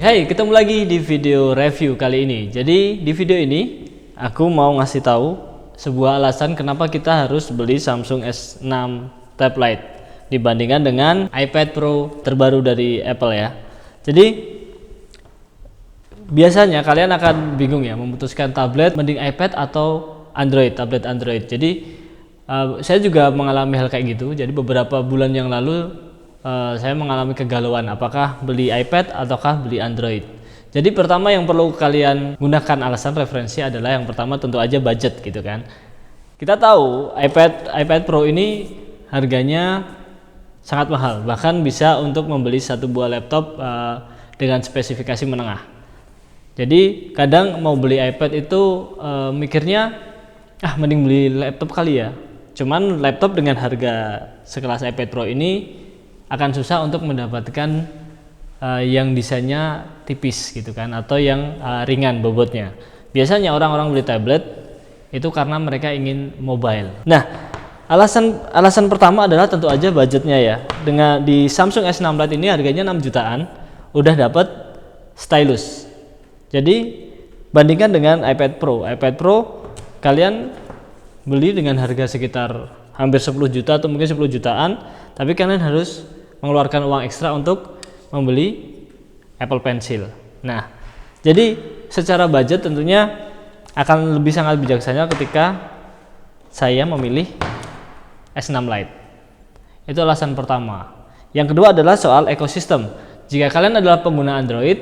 Hai, ketemu lagi di video review kali ini. Jadi di video ini aku mau ngasih tahu sebuah alasan kenapa kita harus beli Samsung S6 Tab Lite dibandingkan dengan iPad Pro terbaru dari Apple ya. Jadi biasanya kalian akan bingung ya memutuskan tablet mending iPad atau Android, tablet Android. Jadi saya juga mengalami hal kayak gitu. Jadi beberapa bulan yang lalu saya mengalami kegalauan apakah beli iPad ataukah beli Android. Jadi pertama yang perlu kalian gunakan alasan referensi adalah yang pertama tentu aja budget gitu kan. Kita tahu iPad Pro ini harganya sangat mahal, bahkan bisa untuk membeli satu buah laptop dengan spesifikasi menengah. Jadi kadang mau beli iPad itu mikirnya mending beli laptop kali ya. Cuman laptop dengan harga sekelas iPad Pro ini akan susah untuk mendapatkan yang desainnya tipis gitu kan, atau yang ringan bobotnya. Biasanya orang-orang beli tablet itu karena mereka ingin mobile. Nah, alasan pertama adalah tentu aja budgetnya ya. Dengan di Samsung S6 Lite ini harganya 6 jutaan, udah dapat stylus. Jadi bandingkan dengan iPad Pro kalian beli dengan harga sekitar hampir 10 juta atau mungkin 10 jutaan, tapi kalian harus mengeluarkan uang ekstra untuk membeli Apple Pencil. Nah, jadi secara budget tentunya akan lebih sangat bijaksana ketika saya memilih S6 Lite. Itu alasan pertama. Yang kedua adalah soal ekosistem. Jika kalian adalah pengguna Android,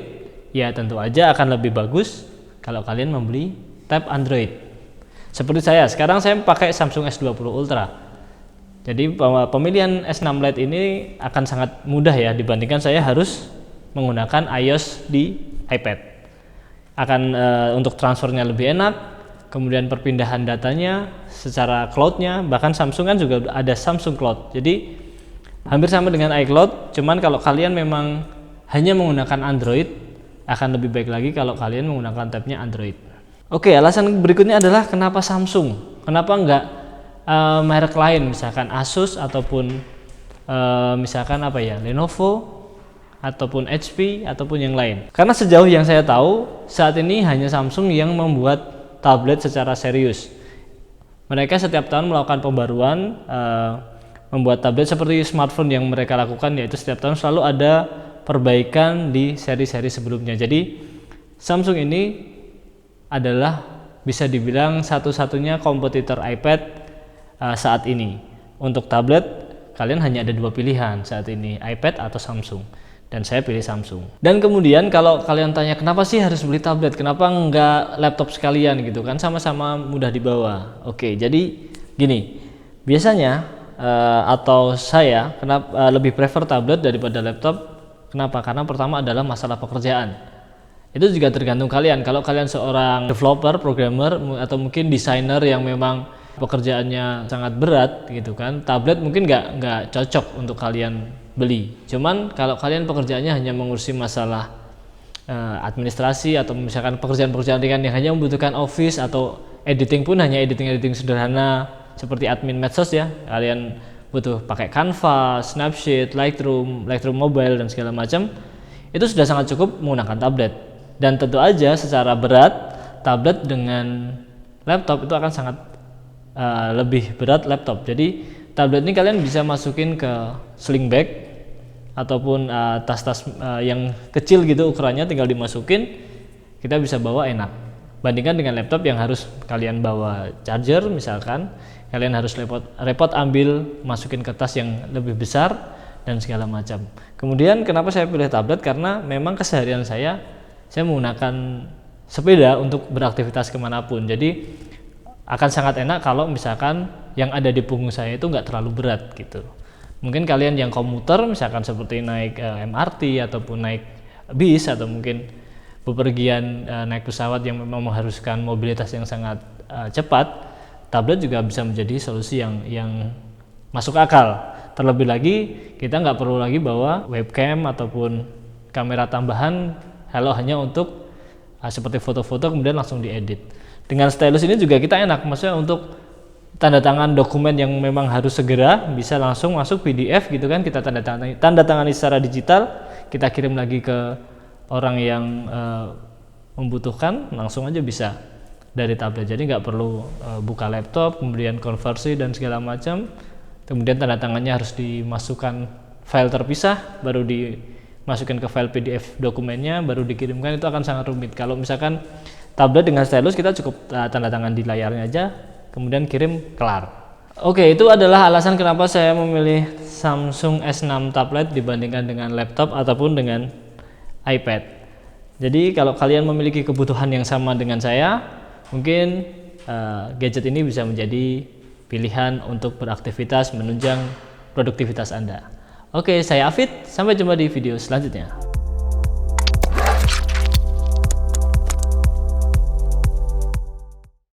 ya tentu aja akan lebih bagus kalau kalian membeli tab Android. Seperti saya, sekarang saya pakai Samsung S20 Ultra. Jadi pemilihan S6 Lite ini akan sangat mudah ya dibandingkan saya harus menggunakan iOS di iPad. Untuk transfernya lebih enak, kemudian perpindahan datanya secara cloudnya, bahkan Samsung kan juga ada Samsung Cloud. Jadi hampir sama dengan iCloud, cuman kalau kalian memang hanya menggunakan Android, akan lebih baik lagi kalau kalian menggunakan tabnya Android. Oke, alasan berikutnya adalah kenapa Samsung? Kenapa enggak merek lain, misalkan Asus ataupun misalkan Lenovo ataupun HP ataupun yang lain. Karena sejauh yang saya tahu saat ini hanya Samsung yang membuat tablet secara serius. Mereka setiap tahun melakukan pembaruan, membuat tablet seperti smartphone yang mereka lakukan, yaitu setiap tahun selalu ada perbaikan di seri-seri sebelumnya. Jadi Samsung ini adalah bisa dibilang satu-satunya kompetitor iPad saat ini. Untuk tablet kalian hanya ada dua pilihan saat ini, iPad atau Samsung, dan saya pilih Samsung. Dan kemudian kalau kalian tanya kenapa sih harus beli tablet, kenapa enggak laptop sekalian gitu kan, sama-sama mudah dibawa. Oke, jadi gini, biasanya atau saya lebih prefer tablet daripada laptop. Kenapa? Karena pertama adalah masalah pekerjaan. Itu juga tergantung kalian. Kalau kalian seorang developer, programmer, atau mungkin desainer yang memang pekerjaannya sangat berat gitu kan, tablet mungkin nggak cocok untuk kalian beli. Cuman kalau kalian pekerjaannya hanya mengurusi masalah administrasi atau misalkan pekerjaan-pekerjaan ringan yang hanya membutuhkan office atau editing pun hanya editing sederhana seperti admin medsos ya, kalian butuh pakai Canva, Snapseed, Lightroom Mobile dan segala macam, itu sudah sangat cukup menggunakan tablet. Dan tentu aja secara berat tablet dengan laptop itu akan sangat lebih berat laptop. Jadi tablet ini kalian bisa masukin ke sling bag ataupun tas-tas yang kecil gitu ukurannya, tinggal dimasukin, kita bisa bawa enak. Bandingkan dengan laptop yang harus kalian bawa charger misalkan, kalian harus repot ambil masukin ke tas yang lebih besar dan segala macam. Kemudian kenapa saya pilih tablet? Karena memang keseharian saya menggunakan sepeda untuk beraktivitas kemanapun. Jadi akan sangat enak kalau misalkan yang ada di punggung saya itu nggak terlalu berat gitu. Mungkin kalian yang komuter misalkan seperti naik MRT ataupun naik bis atau mungkin bepergian naik pesawat yang memang mengharuskan mobilitas yang sangat cepat, tablet juga bisa menjadi solusi yang masuk akal. Terlebih lagi kita nggak perlu lagi bawa webcam ataupun kamera tambahan hanya untuk seperti foto-foto kemudian langsung diedit. Dengan stylus ini juga kita enak, maksudnya untuk tanda tangan dokumen yang memang harus segera bisa langsung masuk PDF gitu kan, kita tanda tangani secara digital, kita kirim lagi ke orang yang membutuhkan langsung aja bisa dari tablet. Jadi nggak perlu buka laptop, kemudian konversi dan segala macam. Kemudian tanda tangannya harus dimasukkan file terpisah, baru dimasukkan ke file PDF dokumennya, baru dikirimkan. Itu akan sangat rumit. Kalau misalkan tablet dengan stylus, kita cukup tanda tangan di layarnya aja, kemudian kirim, kelar. Oke, itu adalah alasan kenapa saya memilih Samsung S6 tablet dibandingkan dengan laptop ataupun dengan iPad. Jadi kalau kalian memiliki kebutuhan yang sama dengan saya, mungkin gadget ini bisa menjadi pilihan untuk beraktivitas menunjang produktivitas Anda. Oke, saya Afid, sampai jumpa di video selanjutnya.